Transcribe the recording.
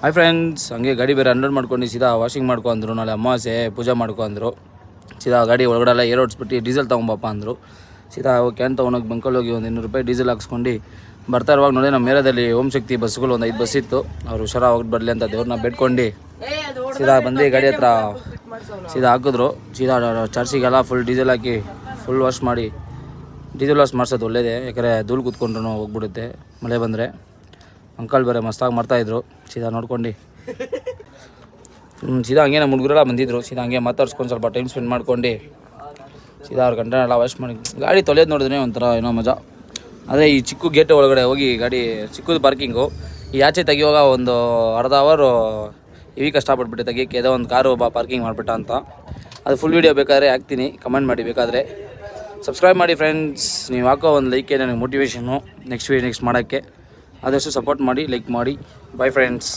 Hi friends, ಹಂಗೆ ಗಾಡಿ ಬೇರೆ ಅನ್ಲೋಡ್ ಮಾಡ್ಕೊಂಡು ಸೀದಾ ವಾಷಿಂಗ್ ಮಾಡ್ಕೊ ಅಂದರು. ನಾಳೆ ಅಮಾವಾಸ್ಯೆ ಪೂಜೆ ಮಾಡ್ಕೊ ಅಂದರು. ಸೀದಾ ಗಾಡಿ ಒಳಗಡೆ ಎಲ್ಲ ಏರ್ ಹೊಡ್ಸ್ಬಿಟ್ಟು ಡೀಸೆಲ್ ತೊಗೊಂಬಪ್ಪ ಅಂದರು. ಸೀದಾ ಕ್ಯಾನ್ ತೊಗೊಂಡೋಗಿ ಬಂಕಲ್ಲಿ ಹೋಗಿ ಒಂದು 200 ರೂಪಾಯಿ ಡೀಸೆಲ್ ಹಾಕ್ಸ್ಕೊಂಡು ಬರ್ತಾ ಇರುವಾಗ ನೋಡಿ ನಮ್ಮ ಏರಿಯಾದಲ್ಲಿ ಓಂ ಶಕ್ತಿ ಬಸ್ಗಳು ಒಂದು 5 ಬಸ್ ಇತ್ತು. ಅವರು ಹುಷಾರಾಗಿ ಹೋಗಿ ಬರಲಿ ಅಂತ ದೇವ್ರನ್ನ ಬೇಡ್ಕೊಂಡು ಸೀದಾ ಬಂದು ಗಾಡಿ ಹತ್ರ ಸೀದಾ ಹಾಕಿದ್ರು. ಸೀದಾ ಚರ್ಚಿಗೆಲ್ಲ ಫುಲ್ ಡೀಸೆಲ್ ಹಾಕಿ ಫುಲ್ ವಾಶ್ ಮಾಡಿ. ಡೀಸೆಲ್ ವಾಶ್ ಮಾಡಿಸೋದು ಒಳ್ಳೇದೇ, ಯಾಕಂದರೆ ಧೂಳು ಕೂತ್ಕೊಂಡ್ರು ಹೋಗ್ಬಿಡುತ್ತೆ ಮಳೆ ಬಂದರೆ. ಅಂಕಲ್ ಬೇರೆ ಮಸ್ತಾಗಿ ಮಾಡ್ತಾಯಿದ್ರು. ಸೀದಾ ನೋಡ್ಕೊಂಡು ಸೀದಾ ಹಂಗೆ ನಮ್ಮ ಹುಡುಗರೆಲ್ಲ ಬಂದಿದ್ದರು. ಸೀದಾ ಹಂಗೆ ಮಾತಾಡ್ಸ್ಕೊಂಡು ಸ್ವಲ್ಪ ಟೈಮ್ ಸ್ಪೆಂಡ್ ಮಾಡ್ಕೊಂಡು ಸೀದಾ ಅವ್ರ ಗಂಟೆನೆಲ್ಲ ವಾಶ್ ಮಾಡಿ ಗಾಡಿ ತೊಳೆಯೋದು ನೋಡಿದ್ರೆ ಒಂಥರ ಏನೋ ಮಜಾ. ಆದರೆ ಈ ಚಿಕ್ಕ ಗೇಟ್ ಒಳಗಡೆ ಹೋಗಿ ಗಾಡಿ ಚಿಕ್ಕದು ಪಾರ್ಕಿಂಗು ಈ ಆಚೆ ತೆಗಿಯುವಾಗ ಒಂದು ಅರ್ಧ ಅವರು ಇವಿ ಕಷ್ಟಪಟ್ಬಿಟ್ಟು ತೆಗಿಯೋಕ್ಕೆ ಏನೋ ಒಂದು ಕಾರು ಪಾರ್ಕಿಂಗ್ ಮಾಡಿಬಿಟ್ಟ ಅಂತ. ಅದು ಫುಲ್ ವೀಡಿಯೋ ಬೇಕಾದರೆ ಹಾಕ್ತೀನಿ, ಕಮೆಂಟ್ ಮಾಡಿ. ಬೇಕಾದರೆ ಸಬ್ಸ್ಕ್ರೈಬ್ ಮಾಡಿ ಫ್ರೆಂಡ್ಸ್. ನೀವು ಹಾಕೋ ಒಂದು ಲೈಕೆ ನನಗೆ ಮೋಟಿವೇಶನ್ನು ನೆಕ್ಸ್ಟ್ ಮಾಡೋಕ್ಕೆ. ಆದಷ್ಟು ಸಪೋರ್ಟ್ ಮಾಡಿ, ಲೈಕ್ ಮಾಡಿ. Bye friends.